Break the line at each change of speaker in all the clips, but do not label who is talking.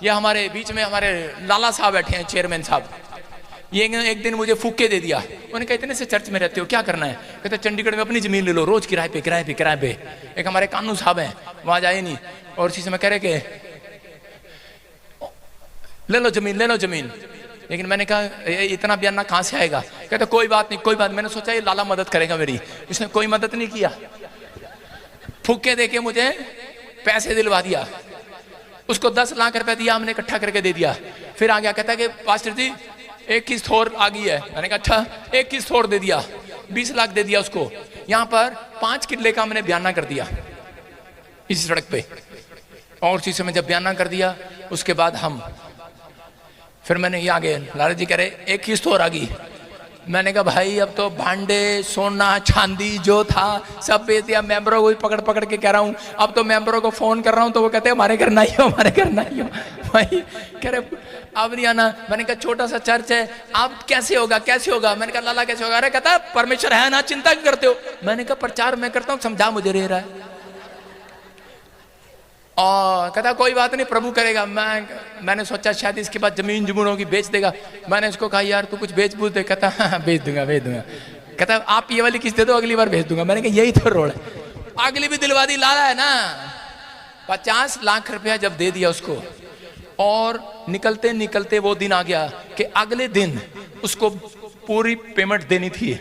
ये हमारे बीच में हमारे लाला साहब बैठे हैं, चेयरमैन साहब। ये एक दिन मुझे फूक के दे दिया। उन्होंने कहा इतने से चर्च में रहते हो, क्या करना है? कहते चंडीगढ़ में अपनी जमीन ले लो, रोज किराए पे किराए पे किराए पे। एक हमारे कानू साहब हैं, वहां जाए नहीं, और इसी समय कह रहे कि ले लो जमीन, ले लो जमीन। लेकिन मैंने कहा इतना बयाना कहाँ से आएगा? कहते कोई बात नहीं, कोई बात। मैंने सोचा ये लाला मदद करेगा मेरी, इसने कोई मदद नहीं किया। फूके देके मुझे पैसे दिलवा दिया। उसको 10 लाख रुपए दिया, हमने इकट्ठा करके दे दिया। फिर आ गया, कहता कि पास्टर जी एक किस्त और आ गई है। मैंने कहा अच्छा, एक किस्त और दे दिया, 20 लाख दे दिया उसको। यहाँ पर 5 किले का हमने बयाना कर दिया इसी सड़क पे। और उसी समय जब बयाना कर दिया, उसके बाद हम फिर मैंने ये आगे लाला जी कह रहे एक किस्त और आ गई। मैंने कहा भाई अब तो भांडे सोना चांदी जो था सब बेच दिया। मेंबरों को भी पकड़ पकड़ के कह रहा हूँ, अब तो मेंबरों को फोन कर रहा हूँ तो वो कहते हैं हमारे घर ना ही हो, हमारे घर ना ही हो। भाई कह रहे अब नहीं आना। मैंने कहा छोटा सा चर्च है, अब कैसे होगा कैसे होगा? मैंने कहा लाला कैसे होगा? अरे कहता परमेश्वर है ना, चिंता क्यों करते हो? मैंने कहा प्रचार मैं करता हूँ, समझा मुझे रह रहा है। और कहता कोई बात नहीं, प्रभु करेगा। मैंने सोचा शायद इसके बाद जमीन जमूनों की बेच देगा। मैंने इसको कहा यार तू कुछ बेच बूझ दे। कहता हाँ बेच दूंगा बेच दूंगा। कहता आप ये वाली किस्त दे दो, अगली बार भेज दूंगा। मैंने कहा यही तो रोड है। अगली भी दिलवा दी, लाला है ना। 50 लाख रुपया जब दे दिया उसको, और निकलते निकलते वो दिन आ गया कि अगले दिन उसको पूरी पेमेंट देनी थी।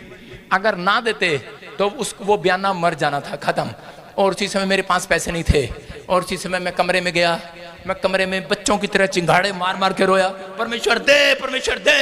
अगर ना देते तो उसको वो बयाना मर जाना था, खत्म। और उसी समय मेरे पास पैसे नहीं थे। और उसी समय मैं कमरे में गया, मैं कमरे में बच्चों की तरह चिंगाड़े मार मार के रोया, परमेश्वर दे परमेश्वर दे।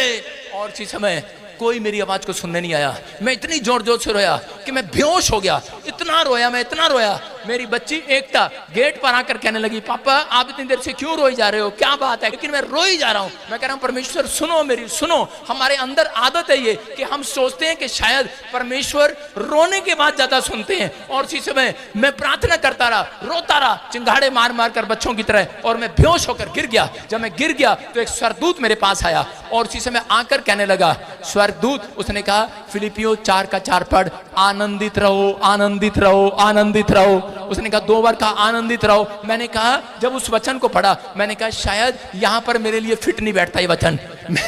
और उसी समय कोई मेरी आवाज को सुनने नहीं आया। मैं इतनी जोर जोर से रोया कि मैं बेहोश हो गया। इतना रोया मैं, इतना रोया। मेरी बच्ची एकता गेट पर आकर कहने लगी पापा आप इतनी देर से क्यों रोई जा रहे हो, क्या बात है? लेकिन मैं रोई जा रहा हूं। मैं कह रहा हूं परमेश्वर सुनो मेरी, सुनो। हमारे अंदर आदत है ये कि हम सोचते हैं कि शायद परमेश्वर रोने के बाद ज्यादा सुनते हैं। और उसी समय मैं प्रार्थना करता रहा, रोता रहा, चिंगाड़े मार मार कर बच्चों की तरह, और मैं बेहोश होकर गिर गया। जब मैं गिर गया तो एक स्वर्गदूत मेरे पास आया, और उसी समय आकर कहने लगा, स्वर्गदूत उसने कहा फिलिपियों 4:4 पढ़, आनंदित रहो आनंदित रहो आनंदित रहो। उसने कहा 2 बार कहा आनंदित रहो। मैंने कहा जब उस वचन को पढ़ा, मैंने कहा शायद यहां पर मेरे लिए फिट नहीं बैठता ये वचन।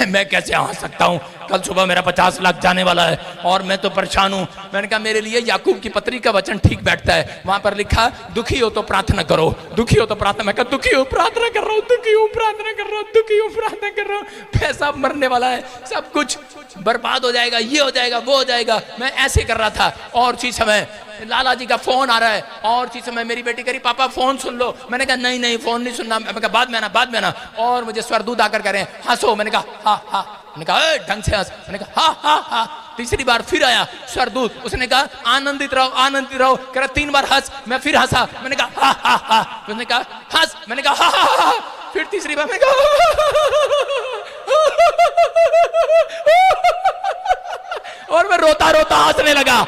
मैं कैसे आ सकता हूं? कल सुबह मेरा 50 लाख जाने वाला है और मैं तो परेशान हूं। मैंने कहा मेरे लिए याकूब की पत्री का वचन ठीक बैठता है। वहां पर लिखा दुखी हो तो प्रार्थना करो, दुखी हो तो प्रार्थना। मैं कहा दुखी हो प्रार्थना कर रहा हूं, दुखी हो प्रार्थना कर रहा हूं, दुखी हो प्रार्थना कर रहा हूं। पैसा मरने वाला है, सब कुछ बर्बाद हो जाएगा, ये हो जाएगा वो हो जाएगा। मैं ऐसे कर रहा था। और उसी समय लाला जी का फोन आ रहा है, और उसी समय मेरी बेटी कह रही पापा फोन सुन लो। मैंने कहा नहीं नहीं फोन नहीं सुनना। मैं कहा बाद में आना बाद में आना। और मुझे स्वर्गदूत आकर कह रहे हैं हंसो। मैंने कहा हा हा। मैंने कहा ढंग से हंस। मैंने कहा हा हा हा। तीसरी बार फिर आया स्वर्गदूत, उसने कहा आनंदित रहो आनंदित रहो। कह रहा 3 बार हंस। मैं फिर हंसा। मैंने कहा हा हा हा। उसने कहा हंस। मैंने कहा हा हा हा। फिर तीसरी बार मैंने कहा और मैं रोता रोता हंसने लगा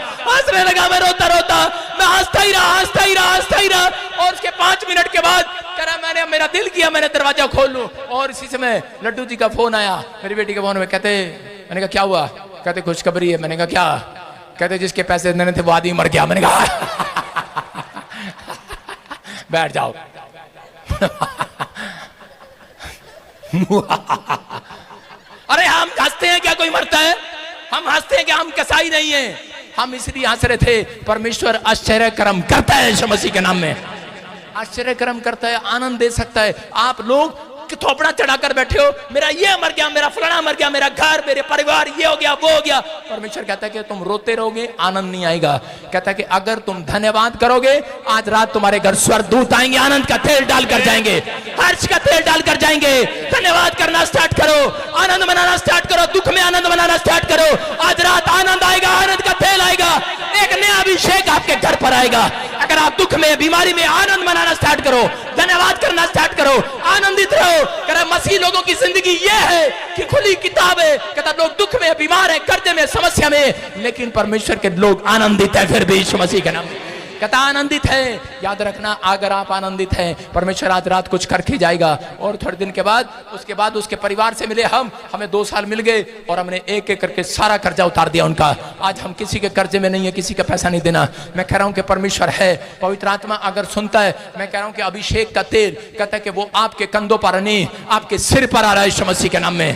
मैं रोता रोता मैं हंसता ही रहा। और उसके 5 मिनट के बाद कह रहा मैंने मेरा दिल किया मैंने दरवाजा खोल लूं। और इसी समय लड्डू जी का फोन आया, मेरी बेटी के फोन में। कहते मैंने कहा क्या हुआ? कहते खुशखबरी है। मैंने कहा क्या? कहते जिसके पैसे देने थे वो आदमी मर गया। मैंने कहा बैठ जाओ। अरे हम हंसते हैं क्या कोई मरता है? हम हंसते हैं कि हम कसाई नहीं है। हम इसलिए हंस रहे थे परमेश्वर आश्चर्य कर्म करता है यीशु मसीह के नाम में। आश्चर्य कर्म करता है, आनंद दे सकता है। आप लोग थोपड़ा चढ़ाकर बैठे हो, मेरा ये मर गया, मेरा फलाना मर गया, मेरा घर मेरे परिवार ये हो गया वो हो गया। परमेश्वर कहता है कि तुम रोते रहोगे आनंद नहीं आएगा। कहता है कि अगर तुम धन्यवाद करोगे आज रात तुम्हारे घर स्वर्गदूत आएंगे, आनंद का तेल डालकर जाएंगे, हर्ष का तेल डालकर जाएंगे। धन्यवाद करना स्टार्ट करो, आनंद मनाना स्टार्ट करो, दुख में आनंद मनाना स्टार्ट करो। आज रात आनंद आएगा, आनंद का तेल आएगा, एक नया अभिषेक आपके घर पर आएगा। अगर आप दुख में बीमारी में आनंद मनाना स्टार्ट करो, धन्यवाद करना स्टार्ट करो, आनंदित रहो। कहता मसीह लोगों की जिंदगी ये है कि खुली किताब है। कहता लोग दुख में बीमार है, कर्जे में समस्या में, लेकिन परमेश्वर के लोग आनंदित है फिर भी यीशु मसीह के नाम में। कहता आनंदित है। याद रखना, अगर आप आनंदित हैं, परमेश्वर आज रात कुछ करके जाएगा। और थोड़े दिन के बाद उसके परिवार से मिले हमें 2 साल मिल गए और हमने एक एक करके सारा कर्जा उतार दिया उनका। आज हम किसी के कर्जे में नहीं है, किसी का पैसा नहीं देना। मैं कह रहा हूं कि परमेश्वर है, पवित्र आत्मा अगर सुनता है, मैं कह रहा हूं कि अभिषेक का तेल कहता है कि वो आपके कंधों पर नहीं, आपके सिर पर आ रहा है यीशु मसीह के नाम में।